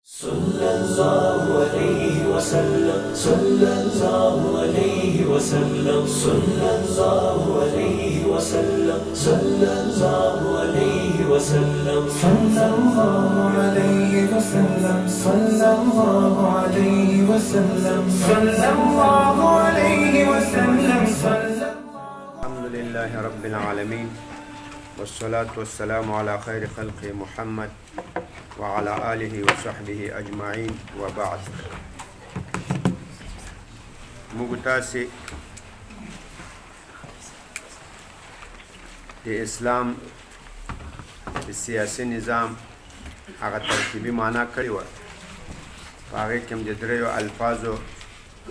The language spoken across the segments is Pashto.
صلى الله عليه وسلم صلى الله عليه وسلم صلى الله عليه وسلم صلى الله عليه وسلم صلى الله عليه وسلم صلى الله عليه وسلم صلى الله عليه وسلم الحمد لله رب العالمين والصلاة والسلام على خير خلق محمد وعلى آله وصحبه أجمعين وبعد. مغتاسي د اسلام د سیاسي نظام هغه ترکیبي معنا کړی و. په هغې کې هم د دریو الفاظو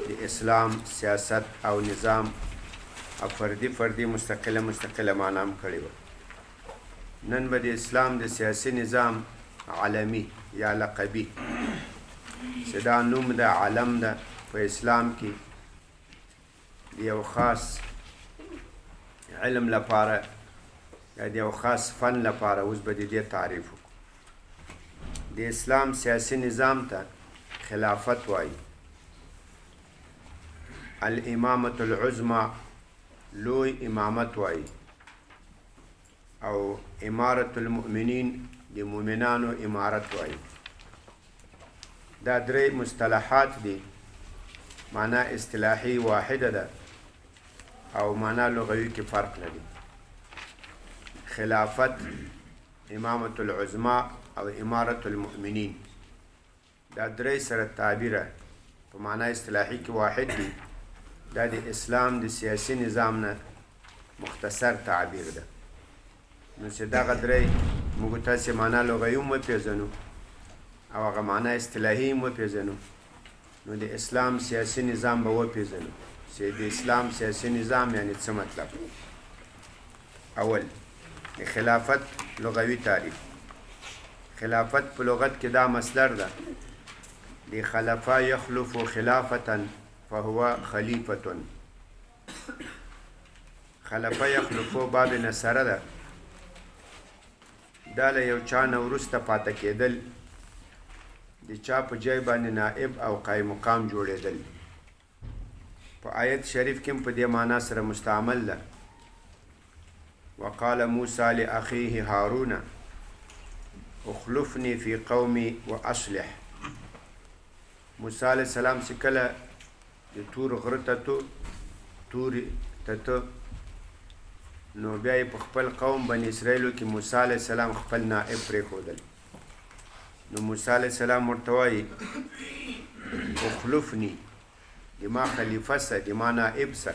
د اسلام سیاست او نظام او فردي مستقله معنا هم کړی و. نن به د اسلام د سیاسي نظام عالمي یا لقبي چې دا نوم د عالم ده په اسلام کې د یو خاص علم لپاره یا د یو خاص فن لپاره اوس به د دې تعریف وکړو. د اسلام سیاسي نظام ته خلافت وایي. الامامة العظمى لوی امامت وایي او امارة المؤمنین د مؤمنانو امارت وایي. دا درې مصطلحات دي، معنا اصطلاحي واحده ده او معنا لغوي کې فرق لري. خلافت، امامة العظمى او امارة المؤمنین، دا درې سره تعبیره په معنا اصطلاحي کې واحد دي. دا د اسلام د سیاسي نظام نه مختصر تعبیر ده. نو چې دغه درې موږ تاسې معنا لغوي هم وپېژنو او هغه معنا اصطلاحي هم وپېژنو، نو د اسلام سیاسي نظام به وپېژنو چې د اسلام سیاسي نظام یعنی څه مطلب. اول د خلافت لغوي تعریف. خلافت په لغت کې دا مصدر ده د خلفا یخلف خلافة فهو خلیفة. خلفا یخلفو باب نصره ده، دا له یو چا نه وروسته پاته کېدل، د چا په ځای باندې نائب او قایم مقام جوړېدل. په آیت شریف کې په دې معنا سره مستعمل ده. وقال موسى لأخيه هارون اخلفني في قومي واصلح. موسی علیه السلام چې کله د تور غره ته تورې ته نو بیا یې په خپل قوم بني اسرائیلو کې موسی علیه السلام خپل نائب پرېښودل. نو موسی علیه السلام ورته وایي اخلفني، د ما خلیفه سه، د ما نائب سه،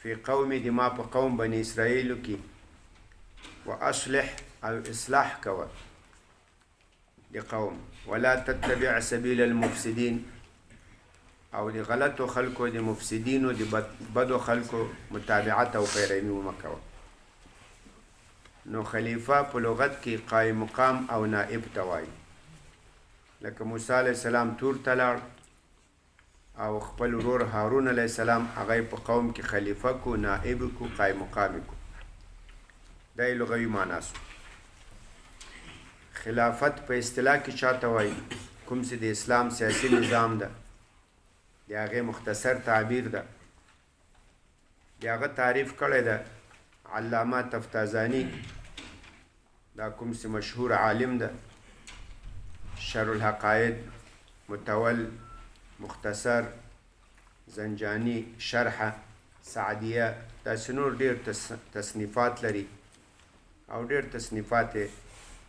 فی قومي، د ما په قوم بني اسرائیلو کې، و اصلح او اصلاح کوه د قوم، ولا تتبع سبیل المفسدین، او د غلطو خلکو د مفسدینو د بدو خلکو متابعت او پیروي مه کوه. نو خلیفه په لغت کې قایم مقام او نائب ته وایي. لکه موسی علیه السلام تور ته لاړ او خپل ورور هارون علیه السلام هغه په قوم کې خلیفه کو، نائب کو، قایم مقام کو. دا یې لغوي معنا سو. خلافت په اصطلاح کې چاته وایي؟ کوم چې د اسلام سیاسي نظام ده، د هغې مختصر تعبیر ده. د هغه تعریف کړی ده علامه تفتازاني، دا کوم چې مشهور عالم ده. شرح الحقائد، متول، مختصر، زنجانی، شرحه، سعدیه، داسې نور ډېر تصنیفات لري او ډېر تصنیفات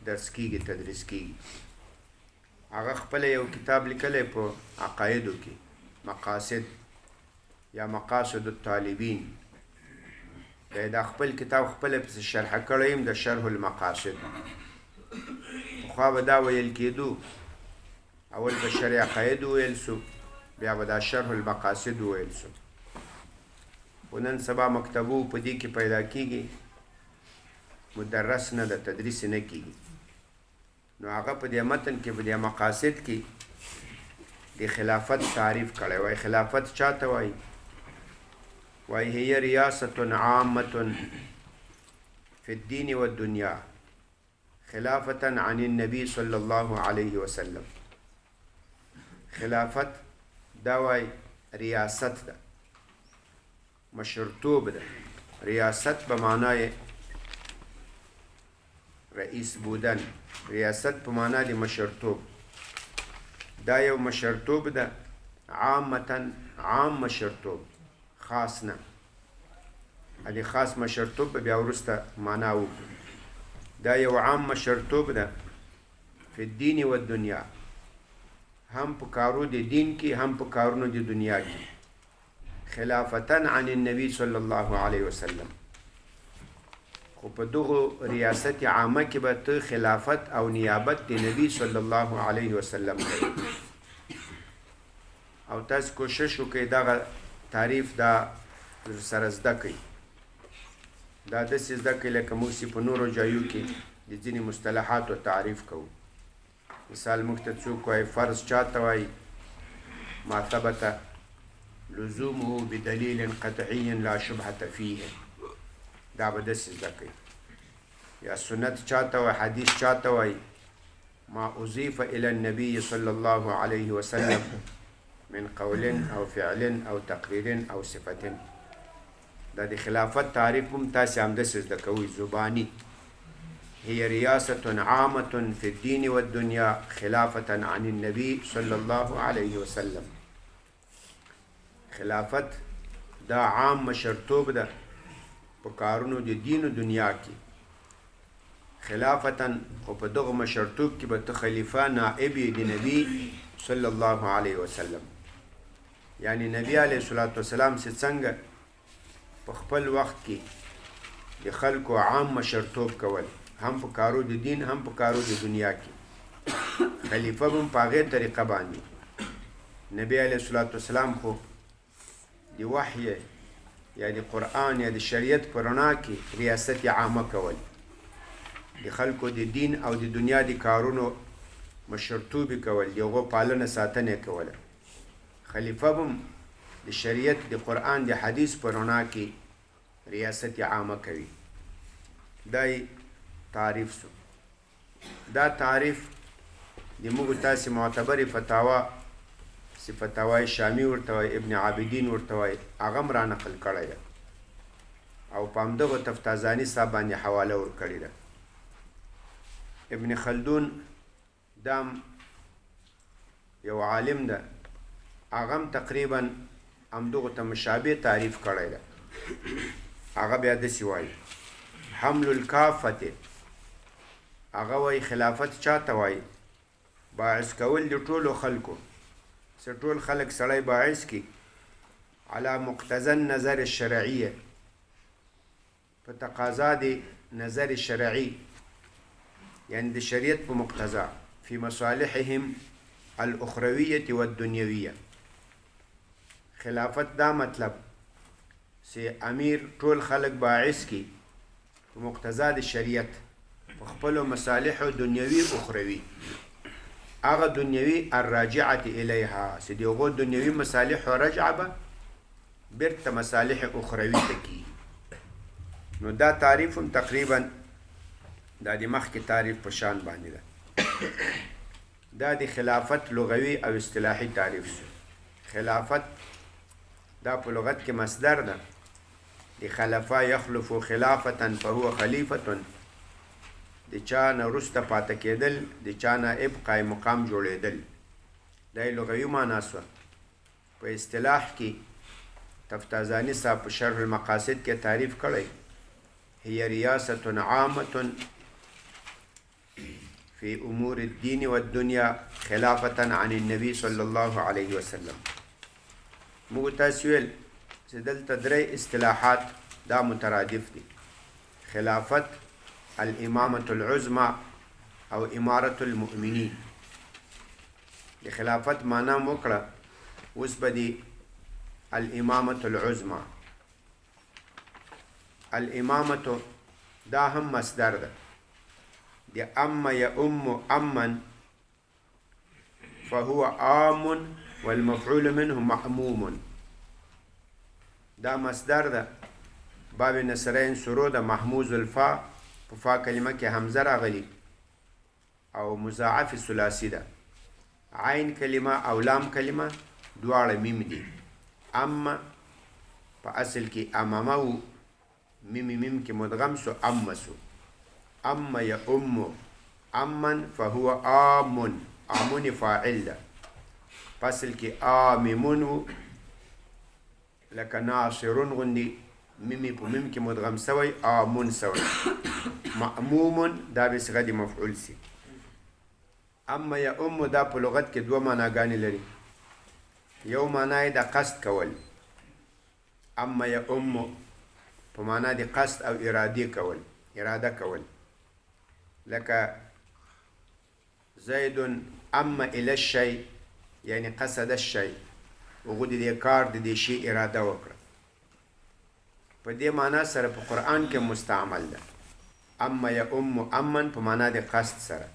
درس کیږي، تدریس کیږي. هغه خپل یو کتاب لیکلی په عقایدو کې، مقاصد یا مقاصد الطالبین. دا خپل کتاب خپل پسې شرحه کړی یم، د شرح المقاصد. پخوا به دا ویل کېدو، اول به شرح عقاید وویل سو، بیا به دا شرح المقاصد وویل سو. خو نن سبا مکتبو په دې کې پیدا کېږي، مدرس نه ده، تدریس نه کېږي. نو هغه په دې متن کې، په دې مقاصد کې د خلافت تعریف کړی وای. خلافت چاته وای؟ وای هي ریاست عامة فی الدین والدنیا خلافة عن النبي صلى الله عليه وسلم. خلافت دا وای ریاست ده، مشرتوب ده. ریاست به معنای رئیس بودن، ریاست په معنا د مشرتوب. دا یو مشرتوب ده، عامتا عام مشرتوب، خاص نه. ادي خاص مشرتوب به بیا وروسته معنا وکړو. دا یو عام مشرتوب ده فی الدین و الدنیا، هم په کارو د دین کې هم په کارونو د دنیا کې. خلافتن عن النبي صلی الله علیه وسلم. خو په دغه ریاست عامه کې به ته خلافت او نیابت د نبی صلی الله علیه وسلم کوي. او تاسو کوشش وکړئ دغه تعریف دا سره زده کړئ. دا داسې زده کړئ لکه موږ چې په نورو ځایو کې د ځینې مصطلحاتو تعریف کوو. مثال موږ ته څوک وایي فرض چاته وایي؟ ما ثبت لزومه بدلیل قطعی لا شبهة فیه. دا به داسې زده کړئ. یا سنت چاته وایي؟ حدیث چاته وایي؟ ما اضیف الی النبی صلی الله علیه وسلم من قول او فعل او تقریر او صفت. دا د خلافت تعریف هم تاسې همداسې زده کوئ زبانی. هي ریاست عامة فی الدین والدنیا خلافة عن النبی صلی الله علیه وسلم. خلافت دا عام مشرتوب ده په کارونو د دین و دنیا کې. خلافتن خو په دغه مشرتوب کې به ته خلیفه نائب د نبی صلی الله علیه وسلم. یعنی نبی علیه الصلاة والسلام چې څنګه په خپل وخت کې د خلکو عام مشرتوب کول، هم په کارو د دین هم په کارو د دنیا کې، خلیفه به هم په هغې طریقه باندې. نبی علیه الصلاة والسلام خو د وحی یا د قرآن یا د شریعت په رڼا کې ریاست عامه کول، د خلکو د دین او د دنیا د کارونو مشرتوبي کول، د هغو پالنه ساتنه کوله. خلیفه به هم د شریعت د قرآن د حدیث په رڼا کې ریاست عامه کوي. دا تعریف سو. دا تعریف د موږ تاسې معتبرې فتاوا چې فتاوای شامی ورته وایي، ابن عابدین ورته وایي، هغه هم را نقل کړی ده او په همدغو تفتازاني صاحب باندې حواله ورکړې ده. ابن خلدون دام یو عالم ده، هغه هم تقریبا همدغو ته مشابه تعریف کړی ده. هغه بیا داسې وایي حمل الکافة. هغه وایي خلافت چاته وایي؟ باعث کول د ټولو خلکو، چې ټول خلک سړی باعث کی علی مقتضى النظر الشرعیه، په تقاضا د نظر شرعي، یعنی د شریعت په مقتضا، فی مصالحهم الاخرویه والدنیویه. خلافت دا مطلب چې امیر ټول خلک باعث کی په مقتضا د شریعت په خپلو مصالحو دنیوي اخروي، هغه دنیوي الراجعه الیها، چې د هغو دنیوي مصالحو رجعه به بیرته مصالح اخروي ته کی. نو دا تعریف هم تقریبا دا د مخکې تعریف په شان باندې ده. دا د خلافت لغوي او اصطلاحي تعریف شو. خلافت دا په لغت کې مصدر ده، د خلفا یخلف خلافتا فهو خلیفة، د چا نه وروسته پاته کېدل، د چا نائب قایم مقام جوړېدل. دا یې لغوي معنا سوه. په اصطلاح کې تفتازاني صاحب په شرح المقاصد کې تعریف کړی، هي ریاست عامة فی امور الدین والدنیا خلافة عن النبی صلی الله علیه وسلم. موږ تاسو ویل چې دلته درې اصطلاحات دا مترادف دي: خلافت، الامامة العظمى او امارة المؤمنین. د خلافت معنا وکړه، اوس به دی الامامة العظمى. الامامة دا هم مصدر ده، د اما یؤم امن فهو عام والمفعول منه معموم. دا مصدر ده، باب نصرین سرو ده، محموز الفا، په فا کلمه کې حمزه راغلی او مضاعف ثلاثی ده. عین کلمه او لام کلمه دواړه میم دي. اما په اصل کې امامه و، میم کې مدغم سو، اما سو. اما یا امو امن فهو آمن، آمن فاعل ده. په اصل کې آممون و لکه ناصرون غندي، میم په میم کې مدغم سوی، آمن سوی. مأمومون دا به صيغه د مفعول سي. اما یا امو دا په لغت کې دوه معناګانې لري. یو معنا یې د قصد کول، اما یا امو په معنا د قصد او اراده کول. لکه زید اما الى الشيء، یعنی قصد الشيء، هغه د دې کار د دې شی اراده وکړه. په دې معنا سره په قرآن کې مستعمل ده. اما یا امو امن په معنا د قصد سره،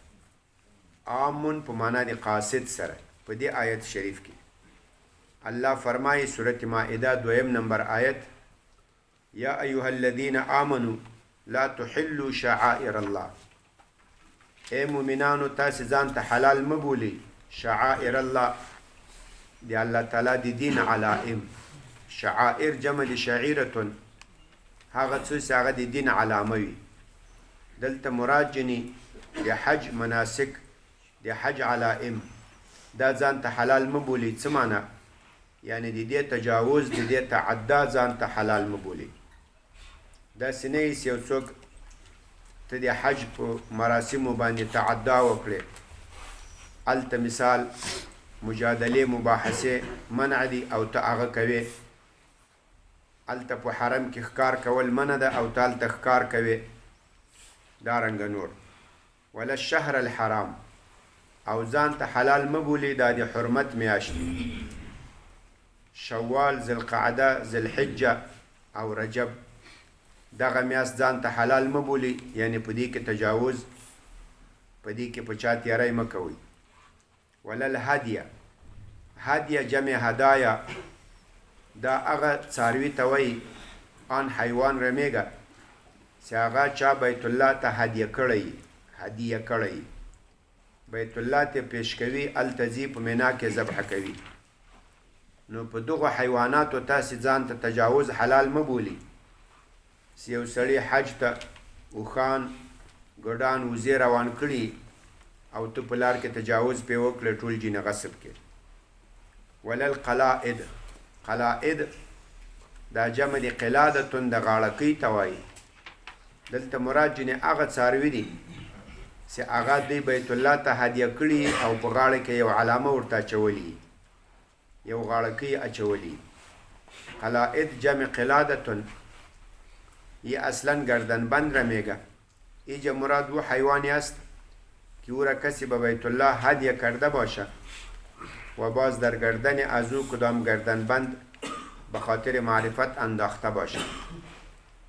آمن په معنا د قاصد سره. په دې آیت شریف کې الله فرمایي سورة مائده 2 نمبر آیت، یا ایها الذین آمنوا لا تحلوا شعائر الله. اے مومنانو تاسې ځان ته حلال مبولي شعائر الله، دی الله تعالی دی دین علائم. شعائر جمع دی شعیرتون، هغه څه چې هغه د دین علامه وي. دلته مراد جني د حج مناسک، د حج علائم. دا ځان ته حلال مبولي څه معنا؟ یعنی د دې تجاوز، د دې تعدا ځان ته حلال مبولي. دا سنه یې یو څوک ته د حج په مراسمو باندې تعدا وکړي، هلته مثال مجادله مباحثه منع دي او ته هغه کوي. هلته په حرم کې ښکار کول منع ده او ته هلته ښکار کوي. دارنګه نور ولا الشهر الحرام، او ځان ته حلال مبولي دا د حرمت میاشت، شوال، ذوالقعده، ذوالحجه او رجب. دغه میاشت ځان ته حلال مبولي، یعنی په دې کې تجاوز، په دې کې په چا تیاری مه کوئ. ولا الهدیه، هدیه جمع هدایا، دا هغه څاروي ته وایي آن حیوان رمیږه چې هغه چا بیت الله ته هدیه کړی، بیت الله ته پیش کوي، هلته ځي په مینا کې ذبح کوي. نو په دغه حیواناتو تاسې ځان ته تجاوز حلال مبولي. چې یو سړي حج ته اوښان، ګډان، وزې روان کړي او ته په لار کې تجاوز پې وکړه، ټول جینه غصب کې. ولا القلائد، قلائد دا جمع د قلادتون، د غاړکۍ ته وایي. دلته مراد جینې هغه څاروي دي چې هغه دوی بیت الله ته هدیه کړي او په غاړه کې یو علامه ورته اچولي، یو غاړکۍ اچولي. قلائد جمع قلادتون، یہ اصلا گردن بند رمیگا. اینجا مراد و حیوانی است که او را کسی به بیت الله هدیه کرده باشه و باز در گردن از او کدام گردن بند به خاطر معرفت انداخته باشه.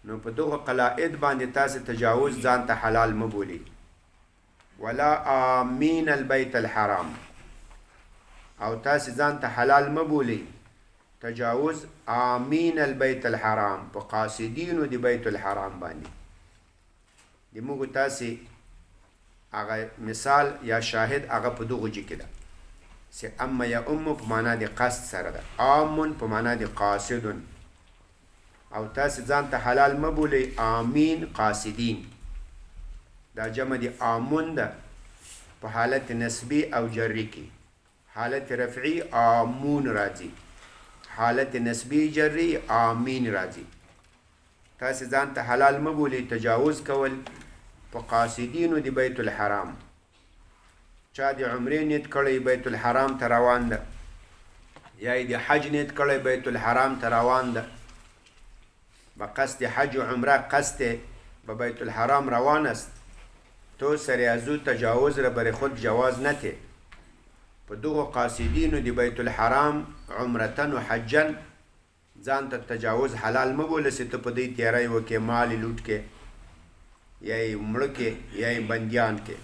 نو په دغه قلائد باندې تاسې تجاوز ځان ته حلال مبولي. ولا آمین البیت الحرام، او تاسې ځان ته حلال مبولي تجاوز آمین البیت الحرام، په قاصدینو د بیت الحرام باندې. د موږ تاسې هغه مثال یا شاهد هغه په دغه جې کې ده چې اما یا امو په معنا د قصد سره ده، آمن په معنا د قاصدون. او تاسې ځان ته حلال مبولي آمین قاصدین، دا جمع د آمن ده په حالت نسبی او جری کې. حالت رفعی آمون راځي، حالت نسبی جری آمین راځي. تاسې ځان ته حلال مبولي تجاوز کول په قاصدینو د بیت الحرام. چا د عمرې نیت کړی بیت الحرام ته روان ده، یا د حج نیت کړی بیت الحرام ته روان ده، به قصد حج و عمره قصد به بیت الحرام روان است، تو سر از او تجاوز را بر خود جواز نته. په دغه قاصدینو د بیت الحرام عمرتن و حجن ځان ته تجاوز حلال مبوله چې ته په دې تیاری وکې، مال لوټ کې، یا یې مړه کې، یا یې بندیان کې،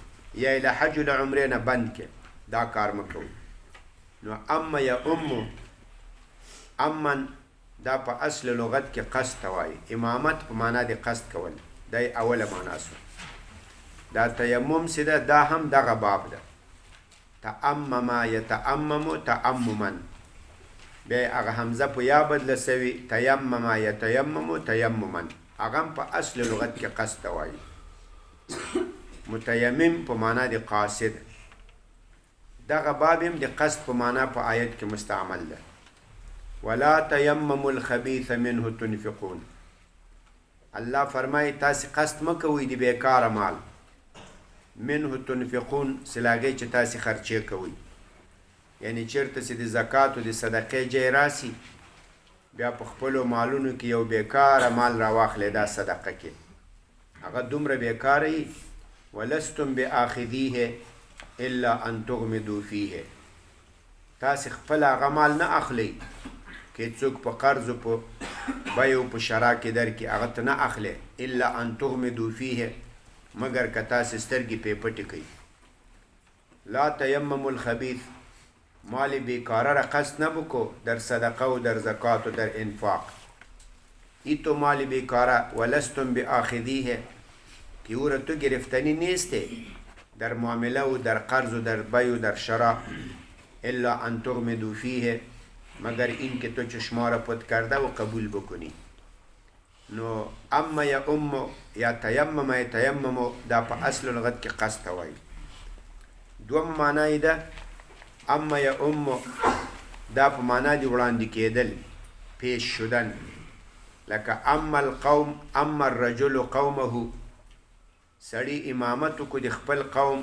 یا یې له حج له عمرې نه بند کې. دا کار مه کوئ. نو اما یا امو، امن دا په اصل لغت کې قصد ته وایي. امامت په معنا د قصد کول، دا یې اوله معنا سو. دا تیمم چې ده دا هم دغه باب ده. تأمم يتأمم تأمما، بیا هغه حمزه په یا بدله سوي، تیمم یتیمم تیمما، هغه هم په اصل لغت کې قصد ته وایي. متیمم په معنا د قاصد، دغه باب هم د قصد په معنا په آیت کې مستعمل ده. ولا تیمموا الخبیث منه تنفقون، الله فرمایي تاسې قصد مه کوئ د بیکاره مال، منه تنفقون سلاګۍ چې تاسې خرچې کوئ، یعنی چېرته چې د زکات او د صدقې ځای راسي بیا په خپلو مالونو کې یو بیکاره مال راواخلئ دا صدقه کې، هغه دومره بیکاره وي. ولستم بآخذیه الا ان تغمدوا فیه، تاسې خپل هغه مال نه اخلئ که څوک په قرض او په بیو په شرا کې درکړي، هغه ته نه اخلئ الا ان تغمدوا فیه، مګر که تاسې سترګې پې پټې کوئ. لا تیمموا الخبیث، مال بیکاره را قصد نبکو در صدقه و در زکات و در انفاق، ای تو مال بیکاره. ولستم بآخذیه، که او را تو گرفتنی نیسته در معامله و در قرض و در بی و در شرا، الا ان تغمدوا فیه، مگر این که تو چشما را پت کرده و قبول بکنی. نو اما یا ام یا تیمم یا تیمم دا په اصل لغت کې قصد ته وایي. دوم معنی ده اما یا ام دا په معنا دی وړاندې کېدل، پیش شدن، لکه اما القوم اما الرجل قومه، سړی امامت کو د خپل قوم،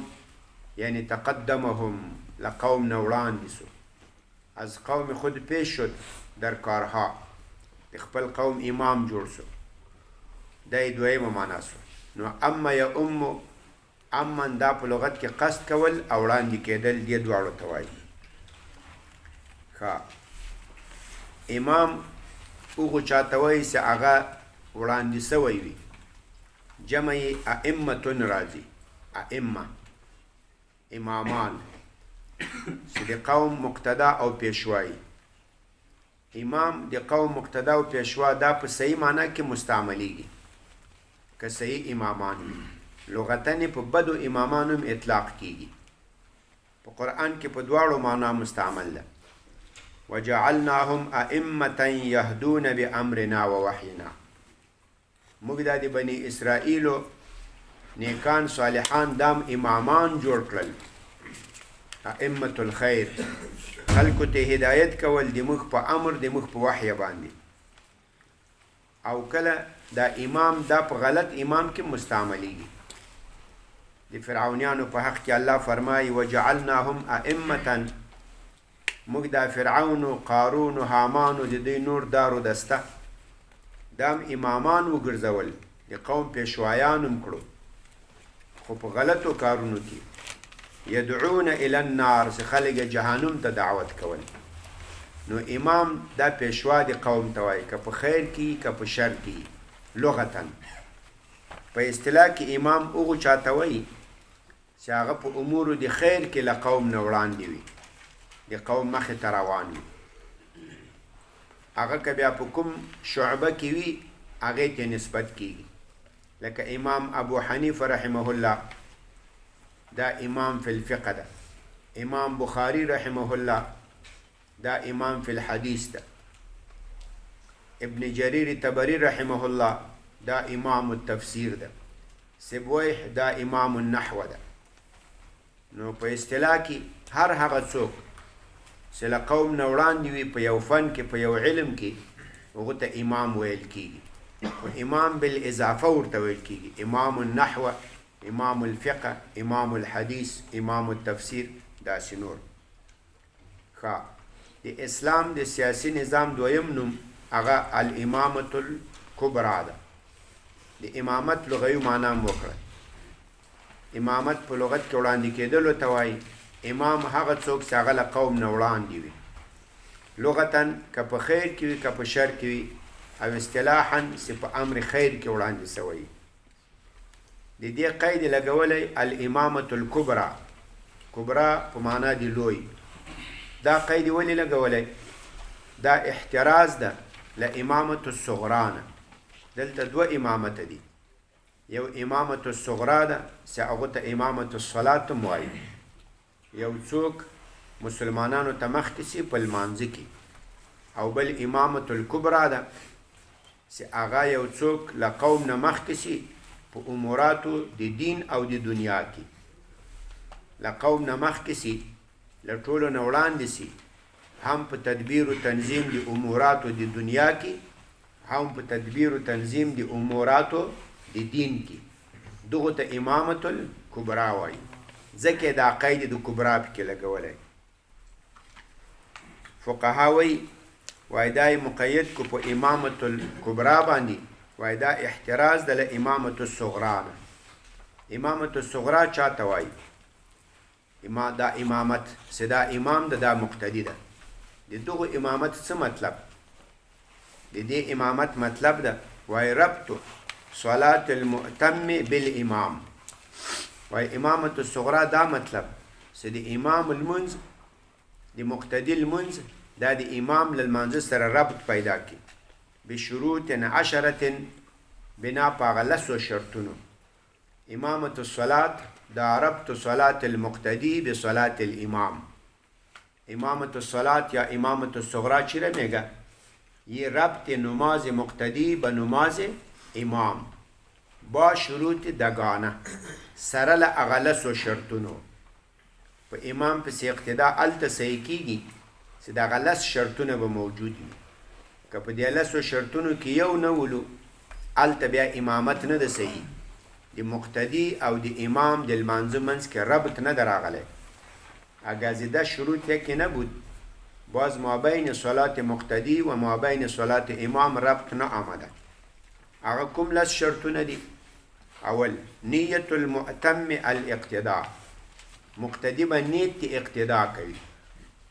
یعنی تقدمهم لقوم نه وړاندې سو، از قوم خود پیش شد در کارها، د خپل قوم امام جوړ سو، دا دویمه معنا سو. نو اما یا ام، اما دا په لغت کې قصد کول او وړاندې کېدل، دې دواړو ته وایي. امام هغو چاته وایي چې هغه وړاندې سوی وي، جمع یې ائمتون راځي، ائمه امامان چې د قوم مقتدا او پیشوایی. امام د قوم مقتدا او پیشوا دا په صحیح معنا کې مستعملیږي که صحیح امامان وي، لغتن په بدو امامانو هم اطلاق کیږي، په قرآن کې په دواړو معنا مستعمل ده. وجعلناهم ائمة يهدون بأمرنا ووحينا، موږ دا د بني اسرائیلو نیکان صالحان دام امامان جوړ کړل، ائمة الخیر، خلکو ته هدایت کول د موږ په امر د موږ په وحی باندې. او کله دا امام دا په غلط امام کې مستعملیږي. د فرعونیانو په حق کې الله فرمایي وجعلناهم ائمة، موږ دا فرعون و قارون و حامان و د دوی نور دارو دسته دام امامان وګرځول، د قوم پیشوایان هم کړو، خو په غلطو کارونو کې. یدعون الی النار، چې خلک جهنم ته دعوت کول. نو امام دا پیشوا د قوم ته وایي، که په خیر کې که په شر کې لغتا. په اصطلاح کې امام هغو چاته وایي چې هغه په امورو د خیر کې له قوم نه وړاندې وي، د قوم مخې ته روان وي. هغه که بیا په کوم شعبه کې وي هغې ته نسبت کېږي، لکه امام ابو حنیفه رحمه الله دا امام فی الفقه ده، امام بخاری رحمه الله دا امام فی الحدیث ده، ابن جریر طبری رحمه الله دا امام التفسیر ده، سبویح دا امام النحو ده. نو په اصطلاح کې هر هغه څوک چې له قوم نه وړاندې وي په یو فن کې په یو علم کې، هغو ته امام ویل کېږي. خو امام بالاضافه ورته ویل کېږي، امام النحو، امام الفقه، امام الحدیث، امام التفسیر، داسې نور. د اسلام د سیاسی نظام دویم نوم هغه الامامة الکبرى ده. د امامت لغوي معنا هم وکړه. امامت په لغت کې وړاندې کېدلو ته وایي. امام هغه څوک چې هغه له قوم نه وړاندې وي، لغتا که په خیر کې وي که په شر کې وي، او اصطلاحا چې په امر خیر کې وړاندې سوی. د دې قید لګولی الامامة الکبرى، کبرا په معنا دی لوی. دا قید ولې لګولی؟ دا احتراز ده له امامة الصغرا نه. دلته دوه امامت دي، یو امامة الصغرا ده چې هغو ته امامة الصلاة هم وایي، یو څوک مسلمانانو ته مخکې سي په لمانځه کې، او بل امامة الکبرا ده چې هغه یو څوک له قوم نه مخکې سي په اموراتو د دین او د دنیا کې، له قوم نه مخکې سي، له ټولو نه وړاندې سي، هم په تدبیر و تنظیم د اموراتو د دنیا کې، هم په تدبیر و تنظیم د اموراتو د دین کې. دغه ته امامة الکبرا وایي، ځکه دا قید د کبرا پکې لګولی. فقها وایي دا مقید کو په امامة الکبرا باندې، وایي دا احتراز د له امامة الصغرا نه. امامة الصغرا چاته وایي؟ دا امامت چې دا امام ده، دا مقتدی ده. د دغه امامت څه مطلب؟ د دې امامت مطلب ده وایي ربط صلاة المؤتم بالامام. وایي امامة الصغرا دا مطلب چې د امام المنځ، د مقتدی المنځ، دا د امام للمانځه سره ربط پیدا کی بشروط 10 بنا په هغه 10 شرطونو. امامة الصلاة دا ربط صلاة المقتدی بصلاة الامام. امامة الصلاة یا امامة الصغرا چی رمیگا؟ یہ ربط نماز مقتدی به نماز امام با شروط دگانه سره له هغه 10 شرطونو. په امام پسې اقتدا الته صحیح کیږي چې دا غلط شرطونه به موجود وي. که په دې 10 شرطونو کې یو نه ولو، الته بیا امامت نه ده صحیح. د مقتدی او د امام د لمانځه منځ کې ربط نه ده راغلی. اگر زیده شروط یکی نبود، باز ما بین صلات مقتدی و ما بین صلات امام ربط نه آمده. هغه کوم 10 شرطونه دي؟ اول نیت المؤتم الاقتداء. مقتدی به نیت اقتدا کوي،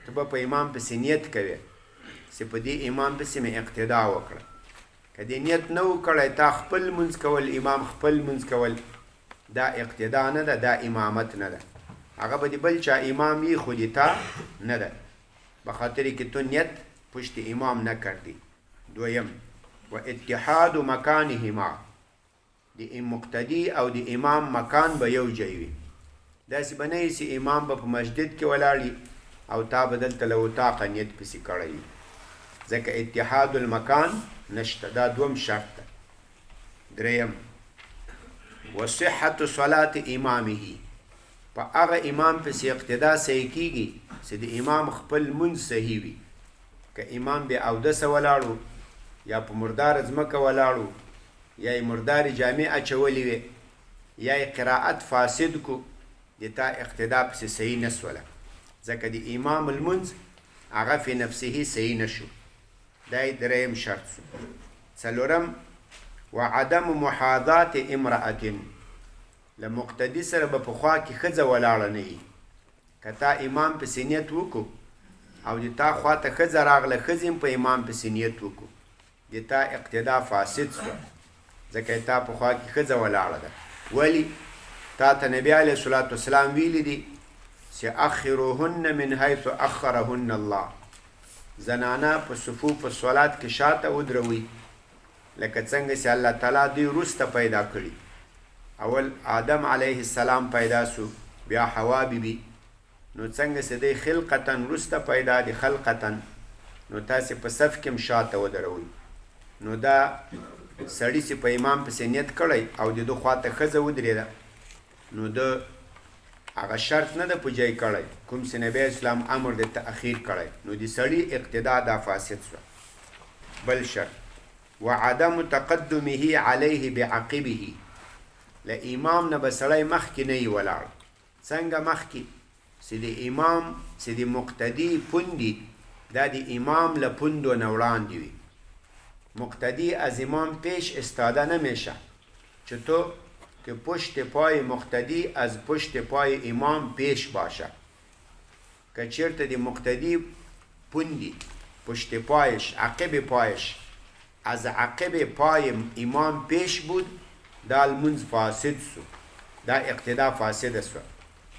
ته به په امام پسې نیت کوي چې په دې امام پسې مې اقتدا وکړه. که دې نیت نه وکړی، تا خپل منځ کول، امام خپل منځ کول، دا اقتدا نه ده، دا امامت نه ده. هغه به د بل چا امام یې، خو د تا نه ده، به خاطر کې تو نیت پشت امام نه کردی. دویم و اتحاد مکانهما. د مقتدی او د امام مکان به یو ځای وي. داسې به نه وي چې امام به په مسجد کې ولاړي او تا به دلته له اطاقه نیت پسې کړی وي، ځکه اتحاد المکان نشته. دا دوم شرط ده. دریم و صحت صلاة امامه. په هغه امام پسې اقتدا صحیح کیږي چې د امام خپل منځ صحیح وي. که امام بیا اودسه ولاړو، یا په مردار ځمکه ولاړو، یا یې مردارې جامې اچولې وې، یا یې قرائت فاسد کو، د تا اقتدا پسې صحیح نسوله، ځکه د امام المنځ هغه فی نفسه صحیح نشو. دا یې دریم شرط شو. څلورم و عدم محاذات امرأة. له مقتدي سره به په خوا کې ښځه ولاړه نه وي. که تا امام پسې نیت وکړو او د تا خوا ته ښځه راغله، ښځې هم په امام پسې نیت وکړو، د تا اقتدا فاسد شو، ځکه تا په خوا کې ښځه ولاړه ده. ولی تا ته نبی علیه الصلاة والسلام ویلی دي چې اخروهن من حیث اخرهن الله. زنانه په صفوف الصلات کې شاته ودروي، لکه څنګه چې الله تعالی دوی وروسته پیدا کړي. اول آدم علیه السلام پیدا سو، بیا حوا بیبي، نو څنګه چې دی خلقتا وروسته پیدا دی خلقتا، نو تاسې په صف کې هم شاته ودروئ. نو دا سړي چې په امام پسې نیت کړی او د ده خواته ښځه ودرېده، نو ده هغه شرط نه ده په جای کړی کوم چې نبی اسلام امر د تأخیر کړی، نو د سړي اقتدا دا فاسد شوه. بل شرط و عدم تقدمه علیه بعقبه. له امام نه به سړی مخکې نه وي ولاړ. څنګه مخکې؟ چې د امام چې د مقتدي پوندي دا د امام له پوندو نه وړاندې وي. مقتدی از امام پیش استاده نمیشه. چطور؟ که پشت پای مقتدی از پشت پای امام پیش باشه. که چرته دی مقتدی پوندی پشت پایش، عقب پایش از عقب پای امام پیش بود، دا المنز فاسد سو، دا اقتدا فاسد سو.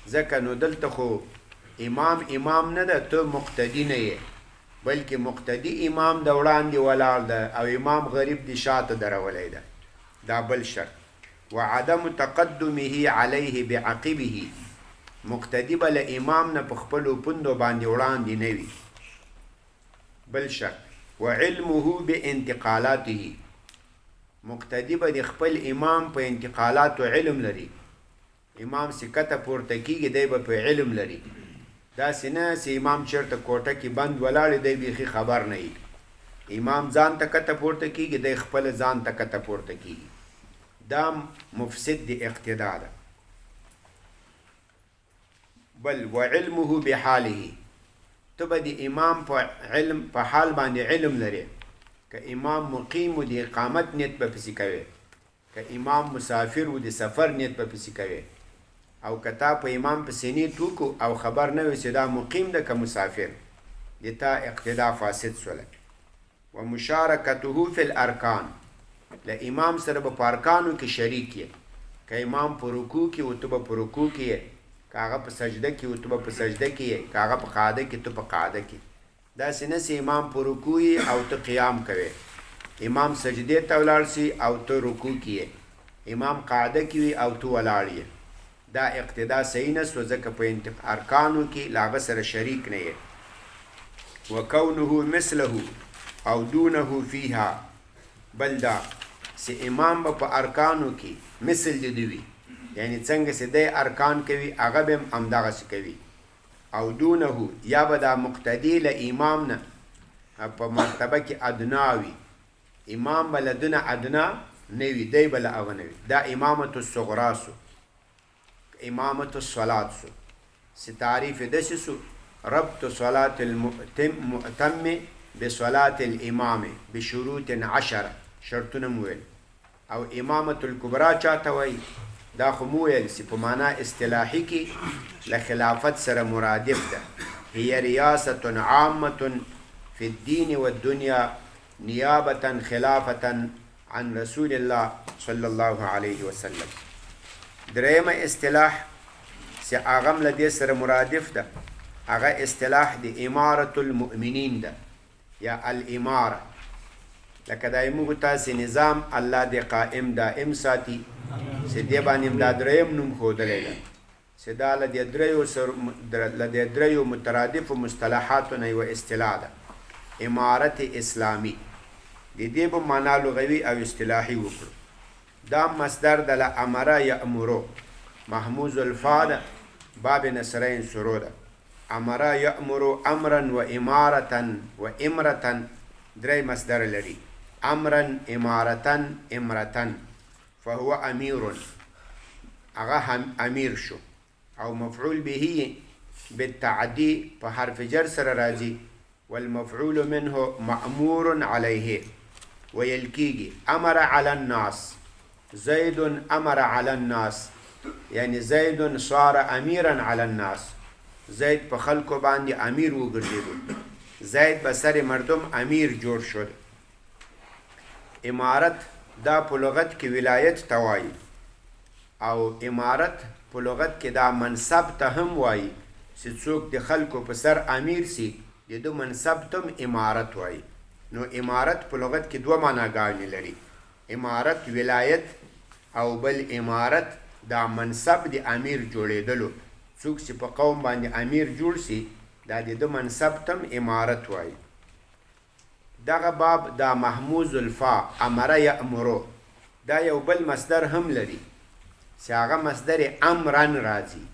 ځکه نو دلته خو امام نه ده، تو مقتدی نه یې، بلکې مقتدی امام د وړاندې ولاړ ده او امام غریب دی شاته درولی ده. دا بل شرط. و عدم تقدمه علیه بعقبه. مقتدی به له امام نه په خپلو پوندو باندې وړاندې نه وي. بل شرط وعلمه بانتقالاته، مقتدی به د خپل امام په انتقالاتو علم لري. امام سکته پورته کیږي دی به په علم لري. داسې نه چې امام چېرته کوټه کې بند ولاړ دی بیخي خبر نه وي. امام ځان ته کته پورته کیږي دی خپل ځان ته کته پورته کیږي. دا مفسد د اقتدا ده. بل وعلمه بحاله، ته به د امام په حال باندې علم لري. که امام مقیم و د اقامت نیت به پسې کوي، که امام مسافر و د سفر نیت به پسې کوي، او که تا په امام پسې نیت وکړو او خبر نه وي چې دا مقیم ده که مسافر، د تا اقتدا فاسد سوله. و مشارکته فی الارکان، له امام سره به په ارکانو کې شریک یې. که امام په رکوع کې و ته به په رکوع کې یې، که هغه په سجده کې و ته به په سجده کې یې، که هغه په قاعده کې ته په قاعده کې. داسې نه چې امام په رکوع یې او ته قیام کوې، امام سجدې ته ولاړ سي او ته رکوع کې یې، امام قاعده کې وي او ته ولاړ یې. دا اقتدا صحیح نه سوه، ځکه په ارکانو کې له هغه سره شریک نه یې. وکونه مثله او دونه فیها، بل دا چې امام به په ارکانو کې مثل د دوی، یعنی څنګه چې دی ارکان کوي هغه به هم همدغسې کوي. او دونه یا به دا مقتدی له امام نه په مرتبه کې ادنا وي، امام به له دونه ادنا نه وي، دی به له هغه نه وي. دا امامت الصغرا سو. امامت الصلاة سو، چې تعریف داسې سو ربط صلاة المؤتم بصلاة الامام بشروط 10 شرطونه مو ویل. او امامت الکبرا چاته وایي؟ دا خو مو ویل چې په معنا اصطلاحي کې له خلافت سره مرادف ده. هي ریاست عامة فی الدین والدنیا نیابة خلافة عن رسول الله صلی الله علیه وسلم. درېمه اصطلاح چې هغه هم له دې سره مرادف ده، هغه اصطلاح د امارة المؤمنین ده یا الاماره. لکه دا موږ تاسې نظام الله دې قائم دائم ساتي، چې دې باندې هم دا درېیم نوم ښودلی ده چې دا له دې دریو مترادفو مصطلحاتو نه یوه اصطلاح ده، امارت اسلامي. د دې به معنا لغوي او اصطلاحي وکړو. دا مصدر د لامره یامرو، محموز الفا ده، باب نصرین سرو ده. امره یامرو امرا و امارة و امرة، درې مصدر لري، امرا امارة امرة. فهو امیر، هغه امیر شو. او مفعول به بالتعدی په حرف جر سره راځي. والمفعول منه مأمور علیه، ویل کیږي امر علی الناس، زید امر علی الناس، یعنی زید صار امیرا علی الناس، زید په خلکو باندې امیر وګرځېدو، زید به سر مردم امیر جوړ شد. امارت دا په لغت کې ولایت ته وایي، او امارت په لغت کې دا منصب ته هم وایي چې څوک د خلکو په سر امیر سي، د دو منصب ته هم امارت وایي. نو امارت په لغت کې دوه معناګانې لري، امارت ولایت او بل امارت دا منصب د امیر جوړېدلو. څوک چې په قوم باندې امیر جوړ سي دا د ده منصب ته هم امارت وایي. دغه باب دا محموز الفا امره یامرو دا یو بل مصدر هم لري چې هغه مصدر امرن راځي.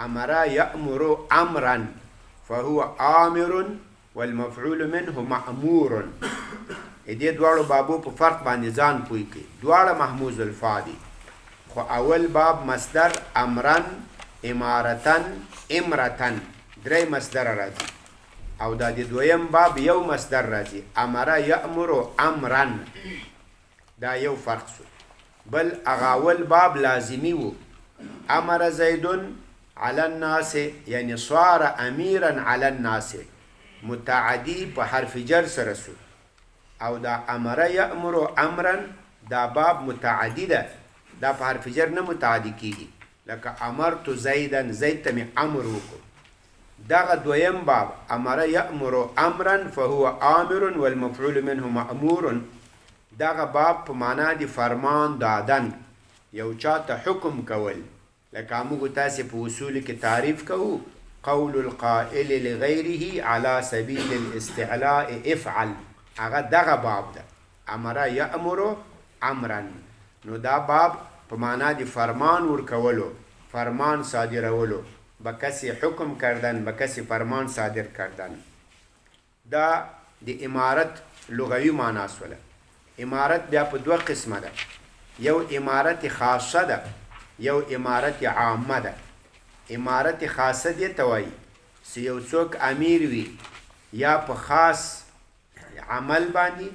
امره یامرو امرن فهو آمر والمفعول منه مأمور. دې دواړو بابو په فرق باندې ځان پوه کړي، دواړه محموز الفا دي، خو اول باب مصدر امرن امارتن امرتن درې مصدر راځي، او دا د دویم باب یو مصدر راځي امره یامرو امرن. دا یو فرق شو. بل هغه اول باب لازمی وو، امر زیدن علی الناس، یعنی صار امیرا علی الناس، متعدی په حرف جر سره سو. او دا امره یامرو امرن دا باب متعدی ده، دا په حرف جر نه متعدی کیږي. لکه امرت زیدن، زید ته مې امر وکړو. دغه دویم باب امره یامرو امرا فهو آمر والمفعول منه مأمور، دغه باب په معنا د فرمان دادن، یو چاته حکم کول لکه موږ تاسې په اصول کې تعریف کوو قول القائل لغیره على سبیل الاستعلاء افعل، هغه دغه باب ده، امر یامر امرا. نو دا باب په معنا د فرمان ورکولو، فرمان صادرولو، به کسی حکم کردن، به کسی فرمان صادر کردن. دا د امارت لغوی معنا سوله. امارت بیا په دوه قسمه ده، یو امارت خاصه ده، یو امارت عامه ده. امارت خاصه دې ته وایي چې یو څوک امیر وي یا په خاص عمل باندې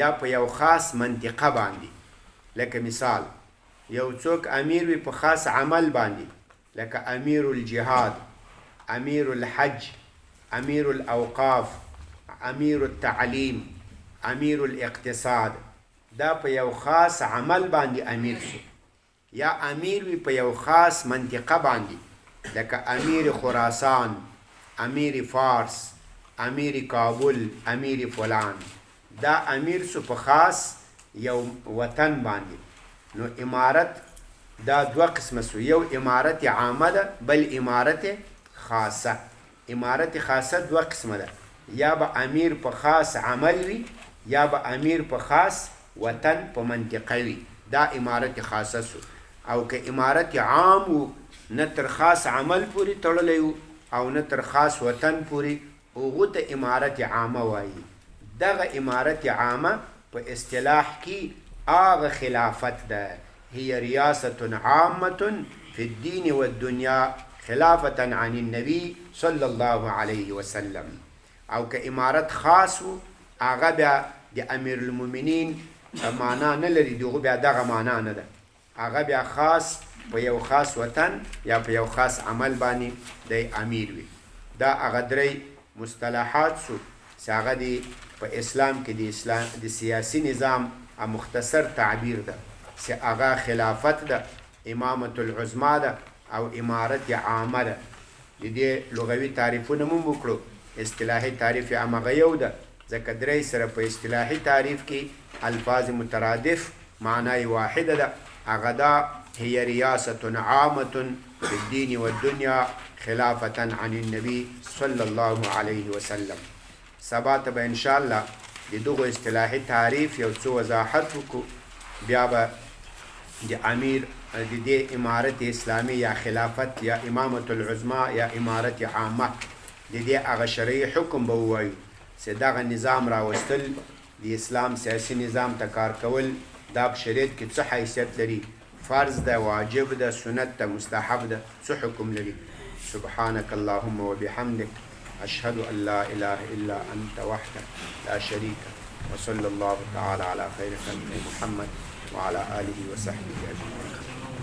یا په یو خاص منطقه باندې. لکه مثال یو څوک امیر وي په خاص عمل باندې، لکه امیر الجهاد، امیر الحج، امیر الاوقاف، امیر التعلیم، امیر الاقتصاد. دا په یو خاص عمل باندې امیر شو. یا امیر وي په یو خاص منطقه باندې، لکه امیر خراسان، امیر فارس، امیر کابل، امیر فلان. دا امیر سو په خاص یو وطن باندې. نو امارت دا دوه قسمه سو، یو امارت عامه ده، بل امارت خاصه. امارت خاصه دوه قسمه ده، یا به امیر په خاص عمل وي یا به امیر په خاص وطن په منطقه وي. دا امارت خاصه سو. او که امارت عام و نه تر خاص عمل پوری تړلی و او نه تر خاص وطن پوری، هغو ته امارت عامه وایي. دغه امارت عامه په اصطلاح کې هغه خلافت ده. هي ریاست عامة في الدین والدنیا خلافة عن النبی صلی الله علیه وسلم. او که امارت خاص و هغه بیا د امیر المؤمنین معنا نه لري، دغه بیا دغه معنا نه ده. هغه بیا خاص په یو خاص وطن یا په یو خاص عمل باندې د امیر وي. دا هغه درې مصطلحات سو چې هغه د په اسلام کې د سیاسی نظام مختصر تعبیر ده، چې هغه خلافت ده، امامت العظما ده او امارت عامه ده. د دې لغوي تعریفونه مو وکړو. اصطلاحي تعریف هغه یو ده، ځکه درې سره په اصطلاحي تعریف کې الفاظ مترادف معنی واحده ده. هغه دا هي ریاست عامة في الدین والدنیا خلافة عن النبی صلی الله علیه وسلم. سبا ته به انشاءالله د دغو اصطلاحي تعریف یو څه وضاحت وکړو. بیا به د امیر د دې امارت اسلامی یا خلافت یا امامت العظما یا امارت عامه د دې هغه شرعي حکم به ووایو چې دغه نظام راوستل د اسلام سیاسي نظام ته کار کول دا په شریعت کې څه حیثیت لري، فرض ده، واجب ده، سنت ده، مستحب ده، څه حکم لري. سبحانك اللهم وبحمدك أشهد أن لا إله إلا أنت وحدك لا شريك وصلى الله تعالى على خير خلق محمد وعلى آله وصحبه أجمعين.